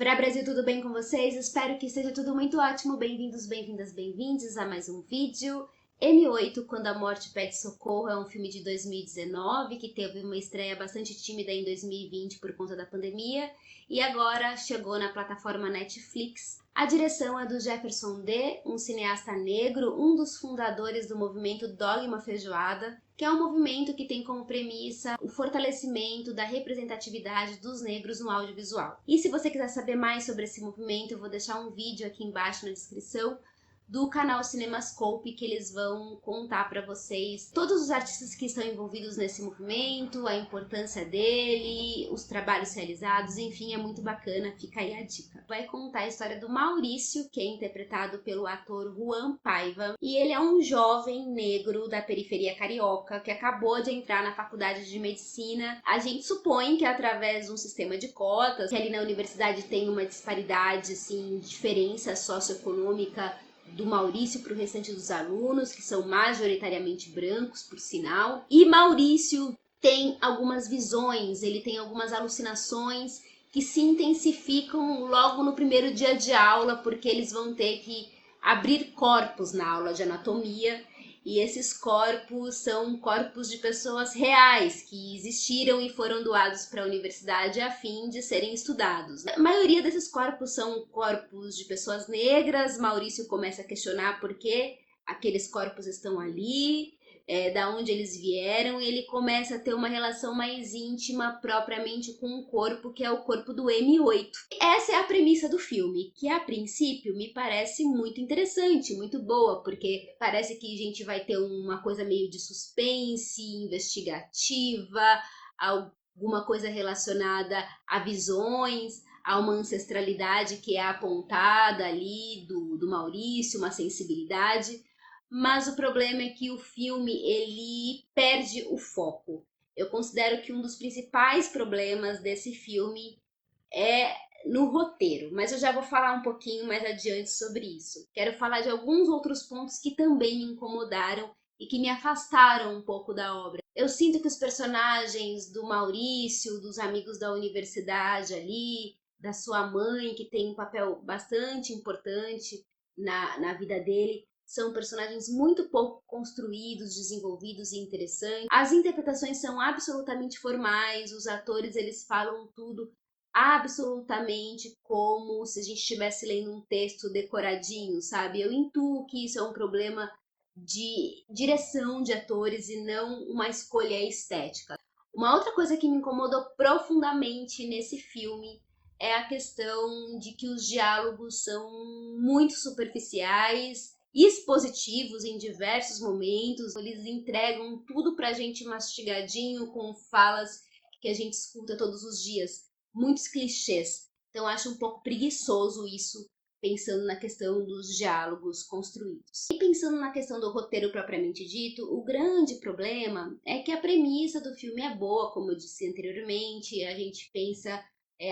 Pra Brasil, tudo bem com vocês? Espero que esteja tudo muito ótimo. Bem-vindos, bem-vindas, bem-vindos a mais um vídeo. M8, Quando a Morte Pede Socorro, é um filme de 2019 que teve uma estreia bastante tímida em 2020 por conta da pandemia e agora chegou na plataforma Netflix. A direção é do Jefferson D, um cineasta negro, um dos fundadores do movimento Dogma Feijoada, que é um movimento que tem como premissa o fortalecimento da representatividade dos negros no audiovisual. E se você quiser saber mais sobre esse movimento, eu vou deixar um vídeo aqui embaixo na descrição do canal Cinemascope, que eles vão contar para vocês todos os artistas que estão envolvidos nesse movimento, a importância dele, os trabalhos realizados, enfim, é muito bacana, fica aí a dica. Vai contar a história do Maurício, que é interpretado pelo ator Juan Paiva, e ele é um jovem negro da periferia carioca que acabou de entrar na faculdade de medicina. A gente supõe que é através de um sistema de cotas, que ali na universidade tem uma disparidade, assim, diferença socioeconômica do Maurício para o restante dos alunos, que são majoritariamente brancos, por sinal. E Maurício tem algumas visões, ele tem algumas alucinações que se intensificam logo no primeiro dia de aula, porque eles vão ter que abrir corpos na aula de anatomia. E esses corpos são corpos de pessoas reais, que existiram e foram doados para a universidade a fim de serem estudados. A maioria desses corpos são corpos de pessoas negras. Maurício começa a questionar por que aqueles corpos estão ali, da onde eles vieram, e ele começa a ter uma relação mais íntima propriamente com o corpo, que é o corpo do M8. Essa é a premissa do filme, que a princípio me parece muito interessante, muito boa, porque parece que a gente vai ter uma coisa meio de suspense, investigativa, alguma coisa relacionada a visões, a uma ancestralidade que é apontada ali do Maurício, uma sensibilidade. Mas o problema é que o filme ele perde o foco. Eu considero que um dos principais problemas desse filme é no roteiro, mas eu já vou falar um pouquinho mais adiante sobre isso. Quero falar de alguns outros pontos que também me incomodaram e que me afastaram um pouco da obra. Eu sinto que os personagens do Maurício, dos amigos da universidade ali, da sua mãe, que tem um papel bastante importante na vida dele, são personagens muito pouco construídos, desenvolvidos e interessantes. As interpretações são absolutamente formais, os atores eles falam tudo absolutamente como se a gente estivesse lendo um texto decoradinho, sabe? Eu intuo que isso é um problema de direção de atores e não uma escolha estética. Uma outra coisa que me incomodou profundamente nesse filme é a questão de que os diálogos são muito superficiais, expositivos em diversos momentos. Eles entregam tudo pra gente mastigadinho, com falas que a gente escuta todos os dias, muitos clichês. Então acho um pouco preguiçoso isso, pensando na questão dos diálogos construídos. E pensando na questão do roteiro propriamente dito, o grande problema é que a premissa do filme é boa, como eu disse anteriormente. A gente pensa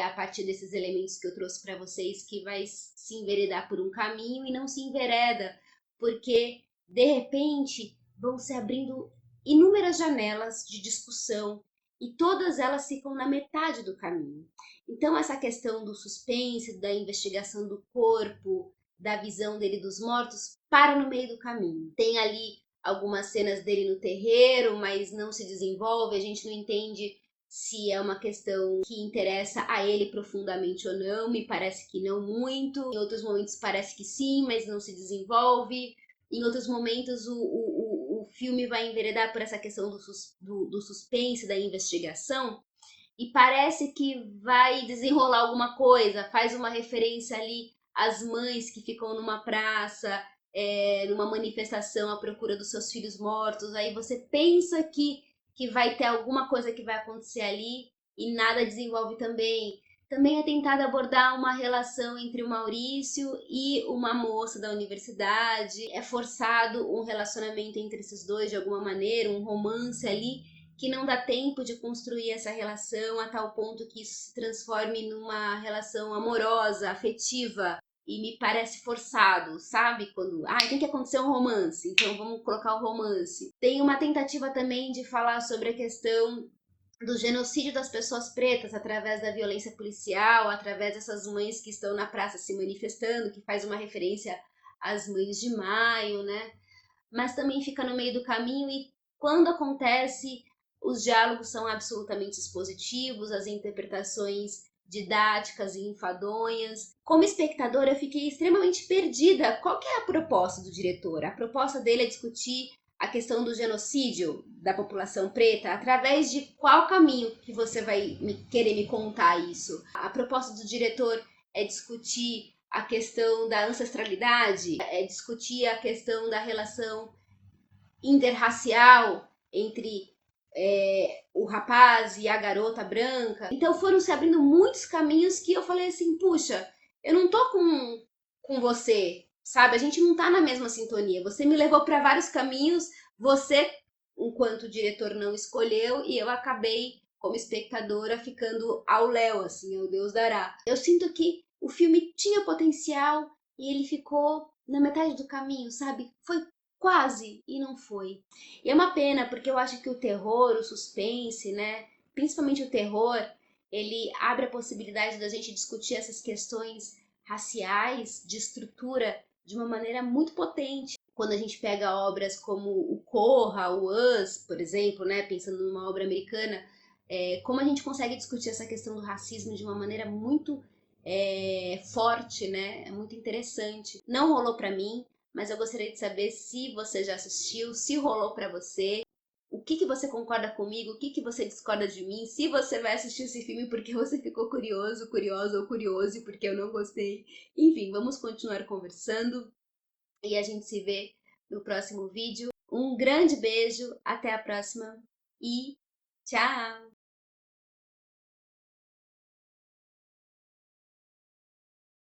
a partir desses elementos que eu trouxe para vocês, que vai se enveredar por um caminho e não se envereda, porque de repente vão se abrindo inúmeras janelas de discussão e todas elas ficam na metade do caminho. Então essa questão do suspense, da investigação do corpo, da visão dele dos mortos, para no meio do caminho. Tem ali algumas cenas dele no terreiro, mas não se desenvolve, a gente não entende se é uma questão que interessa a ele profundamente ou não. Me parece que não muito. Em outros momentos parece que sim, mas não se desenvolve. Em outros momentos o filme vai enveredar por essa questão do suspense, da investigação, e parece que vai desenrolar alguma coisa, faz uma referência ali às mães que ficam numa praça, numa manifestação à procura dos seus filhos mortos. Aí você pensa que vai ter alguma coisa que vai acontecer ali e nada desenvolve também. Também é tentado abordar uma relação entre o Maurício e uma moça da universidade. É forçado um relacionamento entre esses dois de alguma maneira, um romance ali, que não dá tempo de construir essa relação a tal ponto que isso se transforme numa relação amorosa, afetiva. E me parece forçado, sabe? Quando, tem que acontecer um romance, então vamos colocar o romance. Tem uma tentativa também de falar sobre a questão do genocídio das pessoas pretas através da violência policial, através dessas mães que estão na praça se manifestando, que faz uma referência às mães de maio, né? Mas também fica no meio do caminho e quando acontece, os diálogos são absolutamente expositivos, as interpretações didáticas e enfadonhas. Como espectadora, eu fiquei extremamente perdida. Qual que é a proposta do diretor? A proposta dele é discutir a questão do genocídio da população preta através de qual caminho que você vai querer me contar isso? A proposta do diretor é discutir a questão da ancestralidade, é discutir a questão da relação interracial entre o rapaz e a garota branca. Então foram se abrindo muitos caminhos que eu falei assim, puxa, eu não tô com você, sabe? A gente não tá na mesma sintonia. Você me levou para vários caminhos, você, enquanto diretor, não escolheu e eu acabei, como espectadora, ficando ao léu, assim, ao Deus dará. Eu sinto que o filme tinha potencial e ele ficou na metade do caminho, sabe? Foi quase e não foi. E é uma pena, porque eu acho que o terror, o suspense, né? Principalmente o terror, ele abre a possibilidade da gente discutir essas questões raciais, de estrutura, de uma maneira muito potente. Quando a gente pega obras como o Corra, o Us, por exemplo, né? Pensando numa obra americana, como a gente consegue discutir essa questão do racismo de uma maneira muito forte, né? É muito interessante. Não rolou para mim, mas eu gostaria de saber se você já assistiu, se rolou para você, o que você concorda comigo, o que você discorda de mim, se você vai assistir esse filme porque você ficou curioso, curiosa ou curioso e porque eu não gostei. Enfim, vamos continuar conversando e a gente se vê no próximo vídeo. Um grande beijo, até a próxima e tchau!